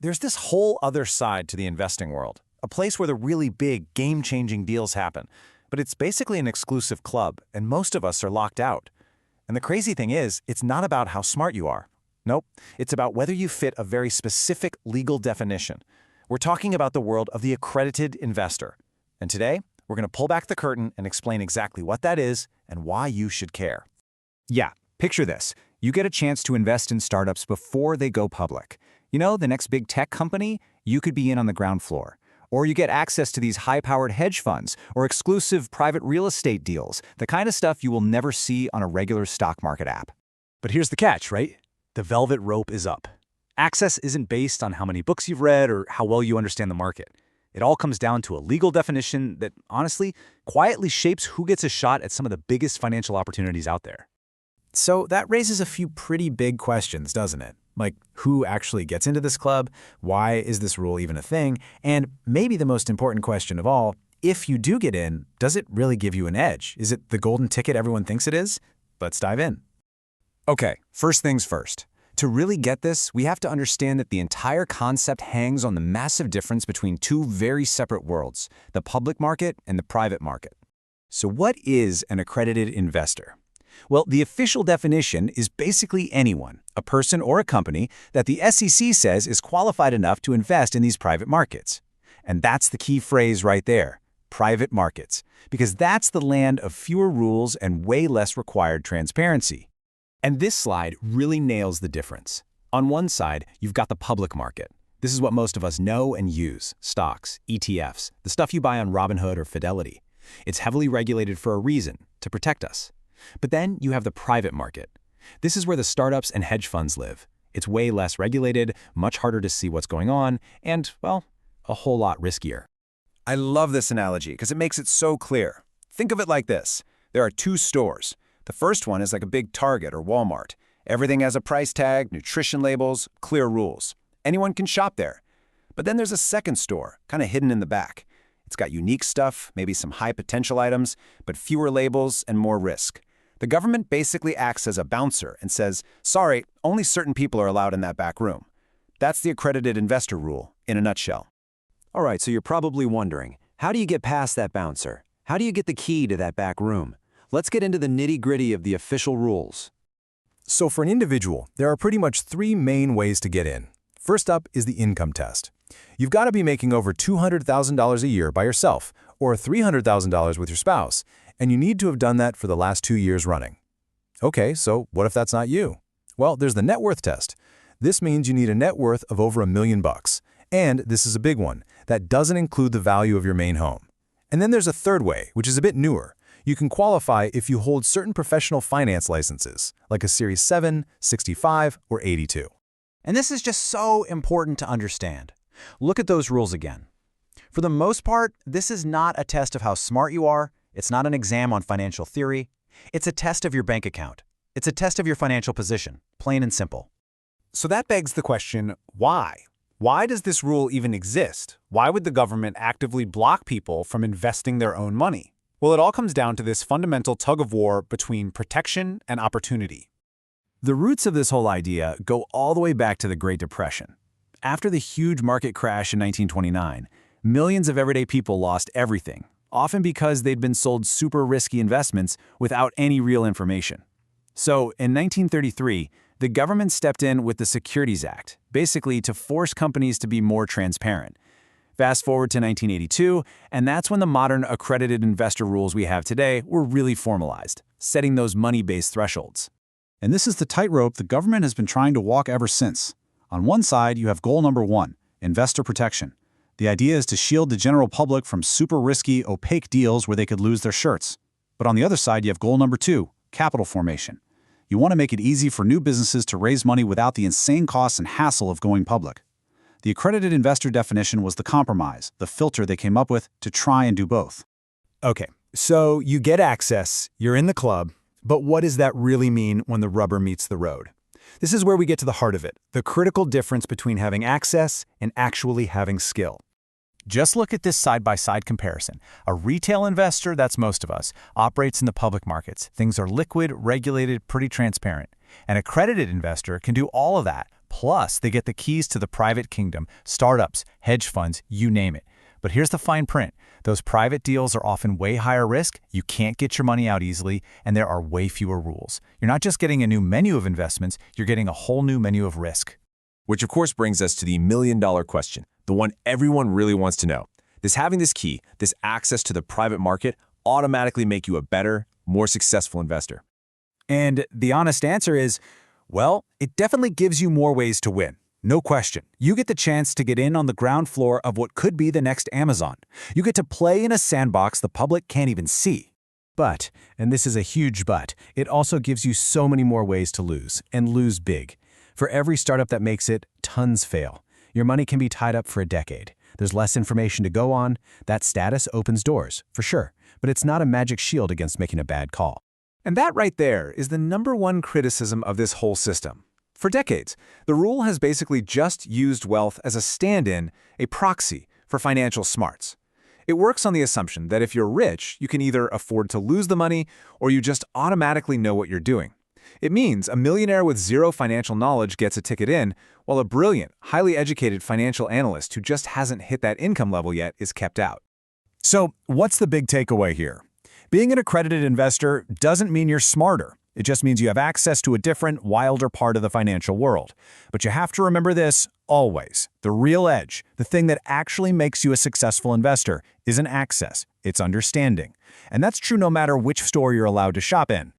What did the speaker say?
There's this whole other side to the investing world, a place where the really big, game-changing deals happen. But it's basically an exclusive club, and most of us are locked out. And the crazy thing is, it's not about how smart you are. Nope, it's about whether you fit a very specific legal definition. We're talking about the world of the accredited investor. And today, we're going to pull back the curtain and explain exactly what that is and why you should care. Yeah, picture this. You get a chance to invest in startups before they go public. The next big tech company, you could be in on the ground floor. Or you get access to these high-powered hedge funds or exclusive private real estate deals, the kind of stuff you will never see on a regular stock market app. But here's the catch, right? The velvet rope is up. Access isn't based on how many books you've read or how well you understand the market. It all comes down to a legal definition that, honestly, quietly shapes who gets a shot at some of the biggest financial opportunities out there. So that raises a few pretty big questions, doesn't it? Like, who actually gets into this club? Why is this rule even a thing? And maybe the most important question of all, if you do get in, does it really give you an edge? Is it the golden ticket everyone thinks it is? Let's dive in. Okay, first things first. To really get this, we have to understand that the entire concept hangs on the massive difference between two very separate worlds, the public market and the private market. So what is an accredited investor? Well, the official definition is basically anyone, a person or a company, that the SEC says is qualified enough to invest in these private markets. And that's the key phrase right there, private markets, because that's the land of fewer rules and way less required transparency. And this slide really nails the difference. On one side, you've got the public market. This is what most of us know and use, stocks, ETFs, the stuff you buy on Robinhood or Fidelity. It's heavily regulated for a reason, to protect us. But then you have the private market. This is where the startups and hedge funds live. It's way less regulated, much harder to see what's going on, and, well, a whole lot riskier. I love this analogy because it makes it so clear. Think of it like this. There are two stores. The first one is like a big Target or Walmart. Everything has a price tag, nutrition labels, clear rules. Anyone can shop there. But then there's a second store, kind of hidden in the back. It's got unique stuff, maybe some high potential items, but fewer labels and more risk. The government basically acts as a bouncer and says, sorry, only certain people are allowed in that back room. That's the accredited investor rule, in a nutshell. All right, so you're probably wondering, how do you get past that bouncer? How do you get the key to that back room? Let's get into the nitty-gritty of the official rules. So for an individual, there are pretty much three main ways to get in. First up is the income test. You've got to be making over $200,000 a year by yourself, or $300,000 with your spouse, and you need to have done that for the last 2 years running. Okay, so what if that's not you? Well, there's the net worth test. This means you need a net worth of over $1 million. And this is a big one. That doesn't include the value of your main home. And then there's a third way, which is a bit newer. You can qualify if you hold certain professional finance licenses, like a Series 7, 65, or 82. And this is just so important to understand. Look at those rules again. For the most part, this is not a test of how smart you are. It's not an exam on financial theory. It's a test of your bank account. It's a test of your financial position, plain and simple. So that begs the question, why? Why does this rule even exist? Why would the government actively block people from investing their own money? Well, it all comes down to this fundamental tug-of-war between protection and opportunity. The roots of this whole idea go all the way back to the Great Depression. After the huge market crash in 1929, millions of everyday people lost everything, often because they'd been sold super risky investments without any real information. So, in 1933, the government stepped in with the Securities Act, basically to force companies to be more transparent. Fast forward to 1982, and that's when the modern accredited investor rules we have today were really formalized, setting those money-based thresholds. And this is the tightrope the government has been trying to walk ever since. On one side, you have goal number 1, investor protection. The idea is to shield the general public from super risky, opaque deals where they could lose their shirts. But on the other side, you have goal number 2, capital formation. You want to make it easy for new businesses to raise money without the insane costs and hassle of going public. The accredited investor definition was the compromise, the filter they came up with to try and do both. Okay, so you get access, you're in the club, but what does that really mean when the rubber meets the road? This is where we get to the heart of it, the critical difference between having access and actually having skill. Just look at this side-by-side comparison. A retail investor, that's most of us, operates in the public markets. Things are liquid, regulated, pretty transparent. An accredited investor can do all of that, Plus, they get the keys to the private kingdom, startups, hedge funds, you name it. But here's the fine print. Those private deals are often way higher risk, you can't get your money out easily, and there are way fewer rules. You're not just getting a new menu of investments, you're getting a whole new menu of risk. Which of course brings us to the million-dollar question, the one everyone really wants to know. Does having this key, this access to the private market, automatically make you a better, more successful investor? And the honest answer is, well, it definitely gives you more ways to win. No question. You get the chance to get in on the ground floor of what could be the next Amazon. You get to play in a sandbox the public can't even see. But, and this is a huge but, it also gives you so many more ways to lose, and lose big. For every startup that makes it, tons fail. Your money can be tied up for a decade. There's less information to go on. That status opens doors, for sure. But it's not a magic shield against making a bad call. And that right there is the #1 criticism of this whole system. For decades, the rule has basically just used wealth as a stand-in, a proxy for financial smarts. It works on the assumption that if you're rich, you can either afford to lose the money or you just automatically know what you're doing. It means a millionaire with zero financial knowledge gets a ticket in, while a brilliant, highly educated financial analyst who just hasn't hit that income level yet is kept out. So, what's the big takeaway here? Being an accredited investor doesn't mean you're smarter. It just means you have access to a different, wilder part of the financial world. But you have to remember this always. The real edge, the thing that actually makes you a successful investor, isn't access, it's understanding. And that's true no matter which store you're allowed to shop in.